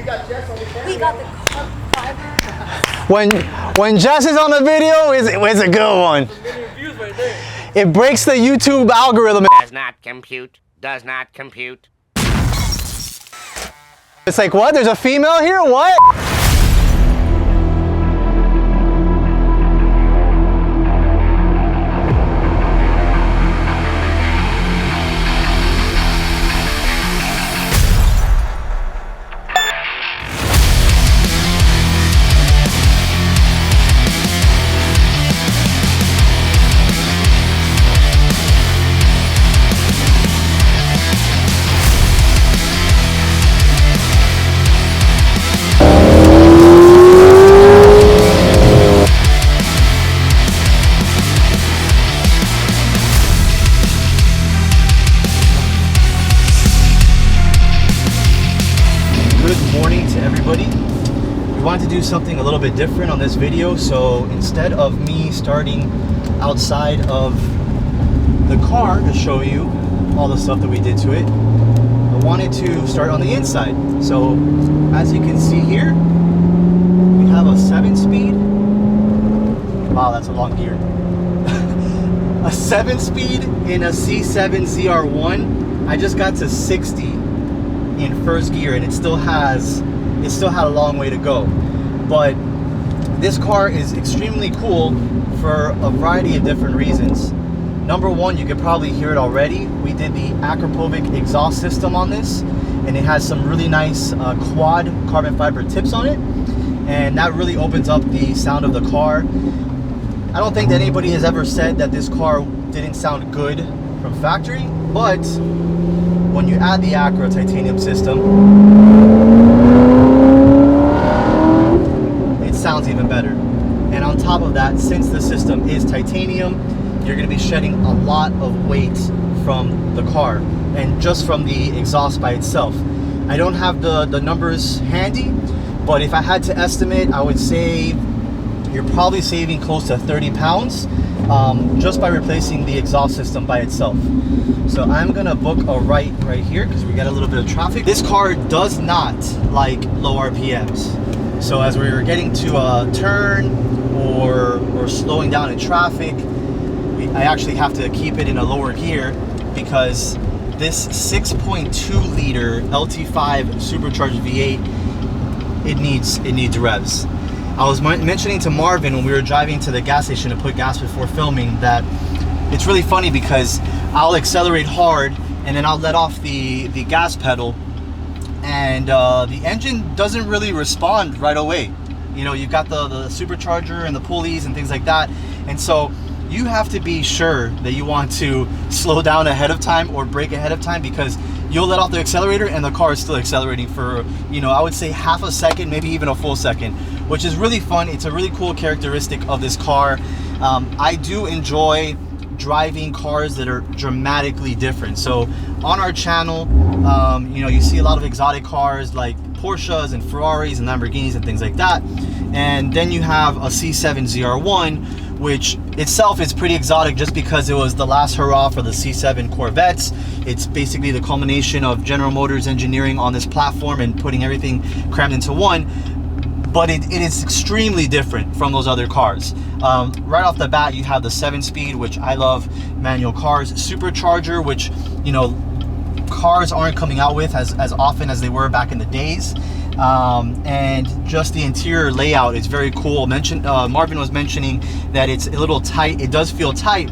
We got the fiber. When Jess is on the video, it's a good one. It breaks the YouTube algorithm. Does not compute. Does not compute. It's like, what? There's a female here? What? To do something a little bit different on this video, so instead of me starting outside of the car to show you all the stuff that we did to it, I wanted to start on the inside. So as you can see here, we have a 7-speed. Wow, that's a long gear. A 7-speed in a C7 ZR1. I just got to 60 in first gear, and it still had a long way to go. But this car is extremely cool for a variety of different reasons. Number one, you could probably hear it already. We did the Akrapovic exhaust system on this, and it has some really nice quad carbon fiber tips on it, and that really opens up the sound of the car. I don't think that anybody has ever said that this car didn't sound good from factory, but when you add the Acra titanium system, sounds even better. And on top of that, since the system is titanium, you're going to be shedding a lot of weight from the car and just from the exhaust by itself. I don't have the numbers handy, but if I had to estimate, I would say you're probably saving close to 30 pounds just by replacing the exhaust system by itself. So I'm gonna book a right here because we got a little bit of traffic. This car does not like low RPMs. So as we were getting to a turn or slowing down in traffic, I actually have to keep it in a lower gear because this 6.2 liter LT5 supercharged V8, it needs revs. I was mentioning to Marvin when we were driving to the gas station to put gas before filming that it's really funny because I'll accelerate hard and then I'll let off the gas pedal, and the engine doesn't really respond right away. You know, you've got the supercharger and the pulleys and things like that, and so you have to be sure that you want to slow down ahead of time or brake ahead of time, because you'll let off the accelerator and the car is still accelerating for, you know, I would say half a second, maybe even a full second, which is really fun. It's a really cool characteristic of this car. I do enjoy driving cars that are dramatically different. So on our channel, you know, you see a lot of exotic cars like Porsches and Ferraris and Lamborghinis and things like that. And then you have a C7 ZR1, which itself is pretty exotic just because it was the last hurrah for the C7 Corvettes. It's basically the culmination of General Motors engineering on this platform and putting everything crammed into one. But it is extremely different from those other cars. Right off the bat, you have the 7-speed, which I love manual cars, supercharger, which, you know, cars aren't coming out with as often as they were back in the days. And just the interior layout is very cool. Marvin was mentioning that it's a little tight. It does feel tight,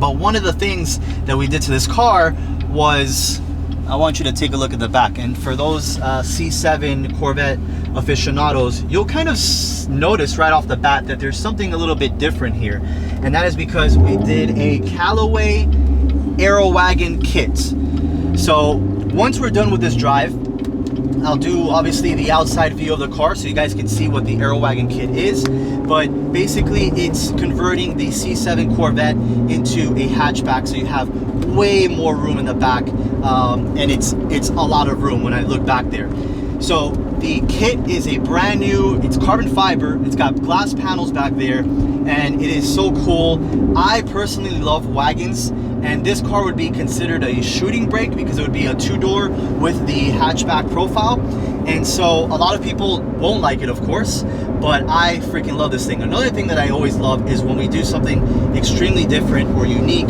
but one of the things that we did to this car was, I want you to take a look at the back. And for those C7 Corvette aficionados, you'll kind of notice right off the bat that there's something a little bit different here, and that is because we did a Callaway Aerowagen kit. So once we're done with this drive, I'll do obviously the outside view of the car so you guys can see what the Aerowagen kit is, but basically it's converting the C7 Corvette into a hatchback, so you have way more room in the back, and it's a lot of room when I look back there. So the kit is a brand new, it's carbon fiber, it's got glass panels back there, and it is so cool. I personally love wagons, and this car would be considered a shooting brake because it would be a 2-door with the hatchback profile. And so a lot of people won't like it, of course, but I freaking love this thing. Another thing that I always love is when we do something extremely different or unique,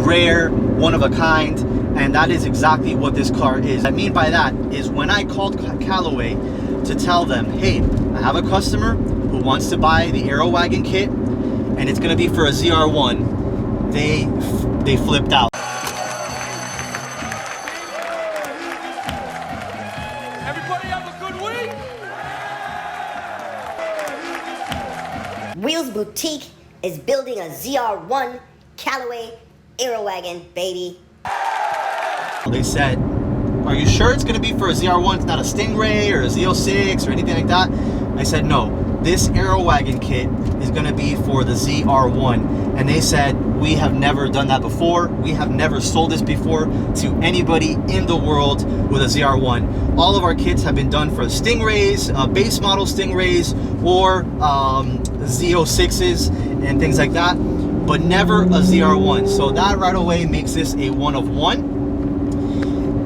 rare, one of a kind, and that is exactly what this car is. What I mean by that is when I called Callaway to tell them, hey, I have a customer who wants to buy the Aerowagen kit, and it's gonna be for a ZR1, they flipped out. Everybody have a good week? Wheelsboutique is building a ZR1 Callaway Aerowagen, baby. They said, are you sure it's going to be for a ZR1? It's not a Stingray or a Z06 or anything like that? I said, no, this Aerowagen kit is going to be for the ZR1. And they said, we have never done that before. We have never sold this before to anybody in the world with a ZR1. All of our kits have been done for Stingrays, base model Stingrays, or Z06s and things like that, but never a ZR1. So that right away makes this a one of one.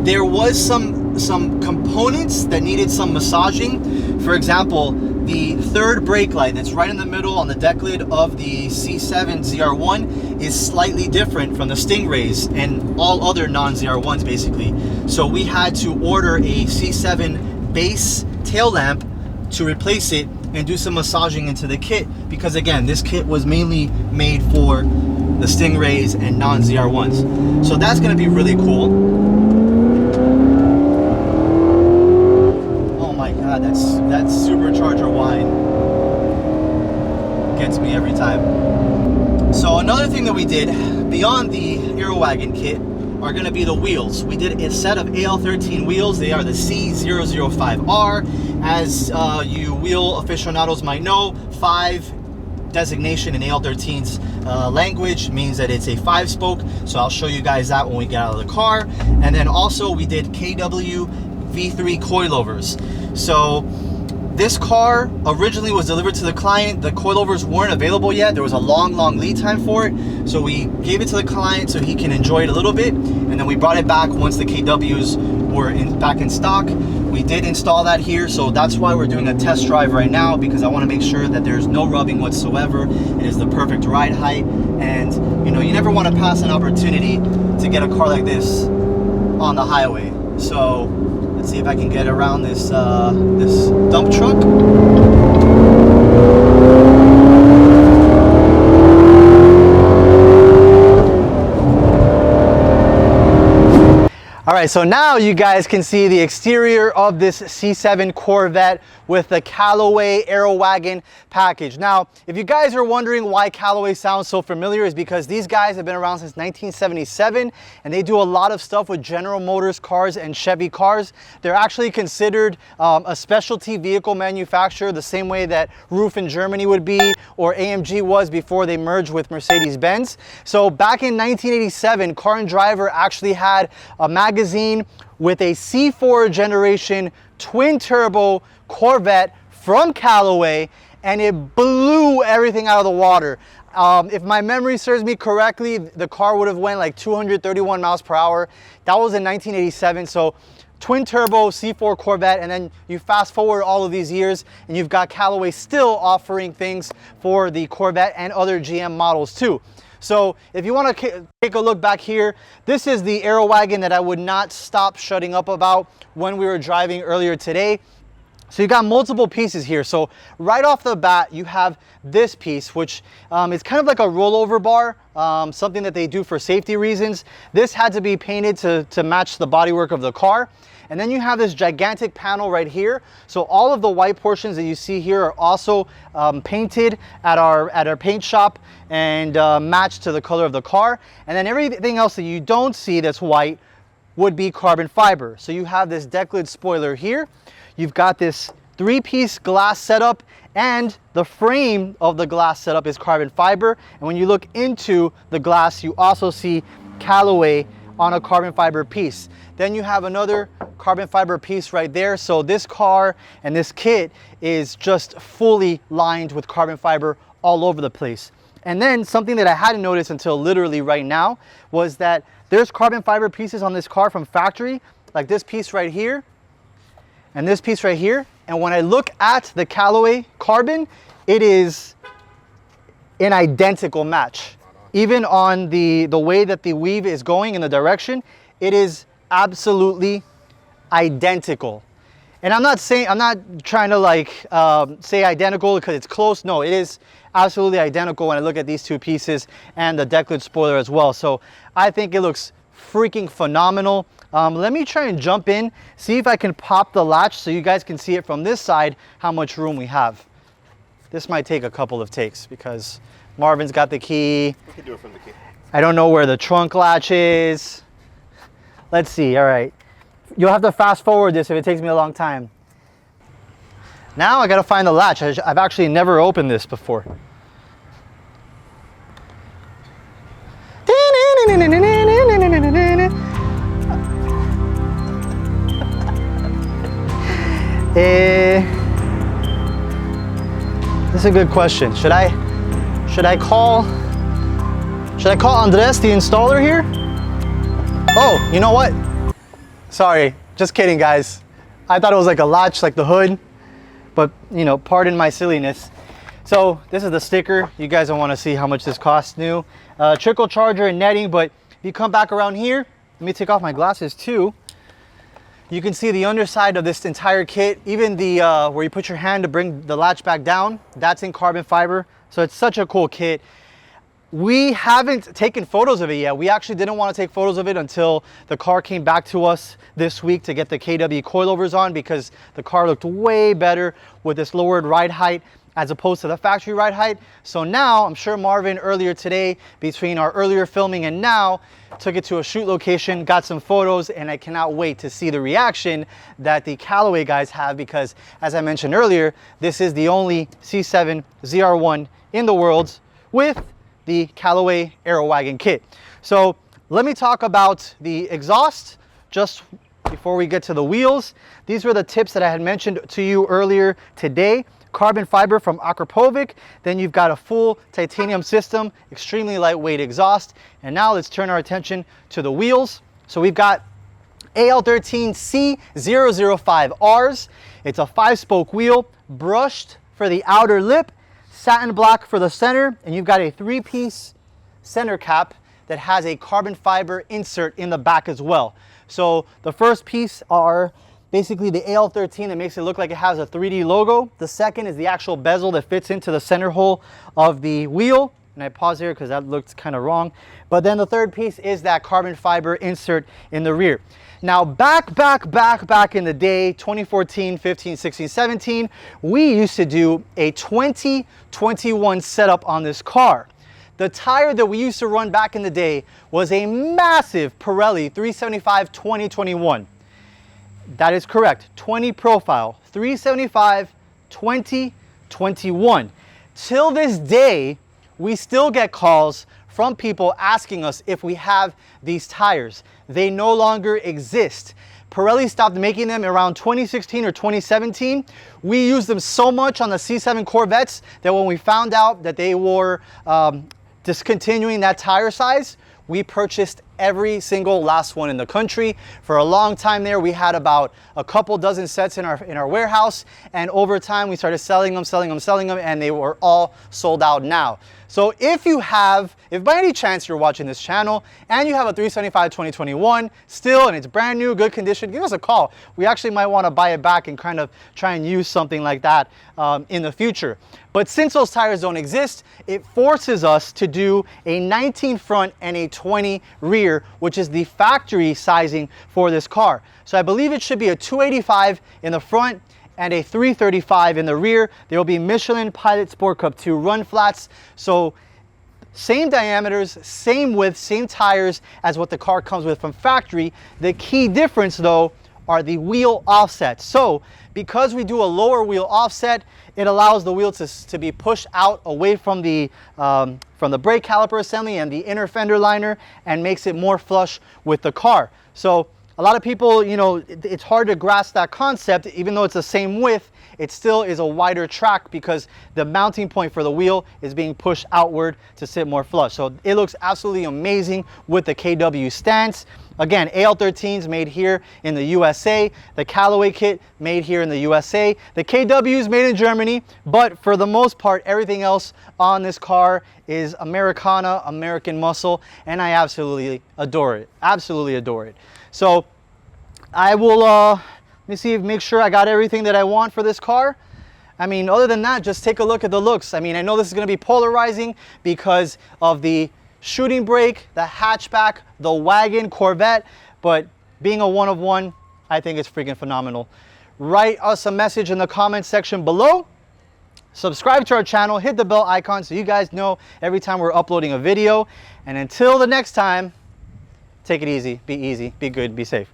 There was some components that needed some massaging. For example, the third brake light that's right in the middle on the deck lid of the C7 ZR1 is slightly different from the Stingrays and all other non-ZR1s basically. So we had to order a C7 base tail lamp to replace it and do some massaging into the kit, because again, this kit was mainly made for the Stingrays and non-ZR1s. So that's gonna be really cool. God, that supercharger whine gets me every time. So another thing that we did beyond the Aerowagen kit are going to be the wheels. We did a set of AL13 wheels. They are the C005R. As you wheel aficionados might know, 5 designation in AL13's language means that it's a 5-spoke. So I'll show you guys that when we get out of the car. And then also we did KW V3 coilovers. So this car originally was delivered to the client. The coilovers weren't available yet. There was a long lead time for it. So we gave it to the client so he can enjoy it a little bit. And then we brought it back once the KWs were back in stock. We did install that here. So that's why we're doing a test drive right now, because I want to make sure that there's no rubbing whatsoever. It is the perfect ride height. And you know, you never want to pass an opportunity to get a car like this on the highway. So let's see if I can get around this this dump truck. All right, so now you guys can see the exterior of this C7 Corvette with the Callaway Aerowagen package. Now, if you guys are wondering why Callaway sounds so familiar, is because these guys have been around since 1977 and they do a lot of stuff with General Motors cars and Chevy cars. They're actually considered a specialty vehicle manufacturer, the same way that Roof in Germany would be, or AMG was before they merged with Mercedes-Benz. So back in 1987, Car and Driver actually had a magazine with a C4 generation twin turbo Corvette from Callaway, and it blew everything out of the water. If my memory serves me correctly, the car would have went like 231 miles per hour. That was in 1987. So twin turbo C4 Corvette, and then you fast forward all of these years and you've got Callaway still offering things for the Corvette and other GM models too. So if you want to take a look back here, this is the Aerowagen that I would not stop shutting up about when we were driving earlier today. So you got multiple pieces here. So right off the bat, you have this piece, which is kind of like a rollover bar, something that they do for safety reasons. This had to be painted to match the bodywork of the car. And then you have this gigantic panel right here. So all of the white portions that you see here are also painted at our paint shop and matched to the color of the car. And then everything else that you don't see that's white would be carbon fiber. So you have this deck lid spoiler here. You've got this 3-piece glass setup, and the frame of the glass setup is carbon fiber. And when you look into the glass, you also see Callaway on a carbon fiber piece. Then you have another carbon fiber piece right there. So this car and this kit is just fully lined with carbon fiber all over the place. And then something that I hadn't noticed until literally right now was that there's carbon fiber pieces on this car from factory, like this piece right here. and this piece right here. And when I look at the Callaway carbon, it is an identical match. Even on the way that the weave is going in the direction, it is absolutely identical. And I'm not trying to like say identical because it's close. No, it is absolutely identical when I look at these two pieces and the deck lid spoiler as well. So I think it looks freaking phenomenal. Let me try and jump in, see if I can pop the latch so you guys can see it from this side, how much room we have. This might take a couple of takes because Marvin's got the key. We can do it from the key. I don't know where the trunk latch is. Let's see, all right. You'll have to fast forward this if it takes me a long time. Now I gotta find the latch. I've actually never opened this before. This is a good question. Should I call Andres, the installer here? Oh, you know what? Sorry, just kidding, guys. I thought it was like a latch, like the hood, but you know, pardon my silliness. So this is the sticker. You guys don't want to see how much this costs new. Trickle charger and netting, but if you come back around here, let me take off my glasses too. You can see the underside of this entire kit, even the where you put your hand to bring the latch back down, that's in carbon fiber. So it's such a cool kit. We haven't taken photos of it yet. We actually didn't want to take photos of it until the car came back to us this week to get the KW coilovers on, because the car looked way better with this lowered ride height as opposed to the factory ride height. So now, I'm sure Marvin earlier today, between our earlier filming and now, took it to a shoot location, got some photos, and I cannot wait to see the reaction that the Callaway guys have, because as I mentioned earlier, this is the only C7 ZR1 in the world with the Callaway Aerowagen kit. So let me talk about the exhaust just before we get to the wheels. These were the tips that I had mentioned to you earlier today. Carbon fiber from Akrapovic, then you've got a full titanium system, extremely lightweight exhaust. And now let's turn our attention to the wheels. So we've got AL13C005Rs. It's a 5-spoke wheel, brushed for the outer lip, satin black for the center, and you've got a 3-piece center cap that has a carbon fiber insert in the back as well. So the first piece are basically the AL13 that makes it look like it has a 3D logo. The second is the actual bezel that fits into the center hole of the wheel. And I pause here because that looked kind of wrong. But then the third piece is that carbon fiber insert in the rear. Now back in the day, 2014, 15, 16, 17, we used to do a 2021 setup on this car. The tire that we used to run back in the day was a massive Pirelli 375 2021. That is correct, 20 profile, 375 2021. Till this day, we still get calls from people asking us if we have these tires. They no longer exist. Pirelli stopped making them around 2016 or 2017. We used them so much on the C7 Corvettes that when we found out that they were discontinuing that tire size, we purchased every single last one in the country. For a long time there, we had about a couple dozen sets in our warehouse, and over time we started selling them, and they were all sold out now. So if by any chance you're watching this channel and you have a 375 2021 still and it's brand new, good condition, give us a call. We actually might want to buy it back and kind of try and use something like that in the future. But since those tires don't exist, it forces us to do a 19 front and a 20 rear, which is the factory sizing for this car. So I believe it should be a 285 in the front and a 335 in the rear. There will be Michelin Pilot Sport Cup 2 run flats. So same diameters, same width, same tires as what the car comes with from factory. The key difference though are the wheel offsets. So because we do a lower wheel offset, it allows the wheel to be pushed out away from the brake caliper assembly and the inner fender liner, and makes it more flush with the car. So A lot of people, you know, it's hard to grasp that concept. Even though it's the same width, it still is a wider track because the mounting point for the wheel is being pushed outward to sit more flush. So it looks absolutely amazing with the KW stance. Again, AL13s made here in the USA. The Callaway kit made here in the USA. The KW is made in Germany, but for the most part, everything else on this car is Americana, American muscle, and I absolutely adore it. Absolutely adore it. So I will, let me see, make sure I got everything that I want for this car. I mean, other than that, just take a look at the looks. I mean, I know this is going to be polarizing because of the shooting brake, the hatchback, the wagon, Corvette, but being a one of one, I think it's freaking phenomenal. Write us a message in the comment section below. Subscribe to our channel, hit the bell icon so you guys know every time we're uploading a video. And until the next time, take it easy, be good, be safe.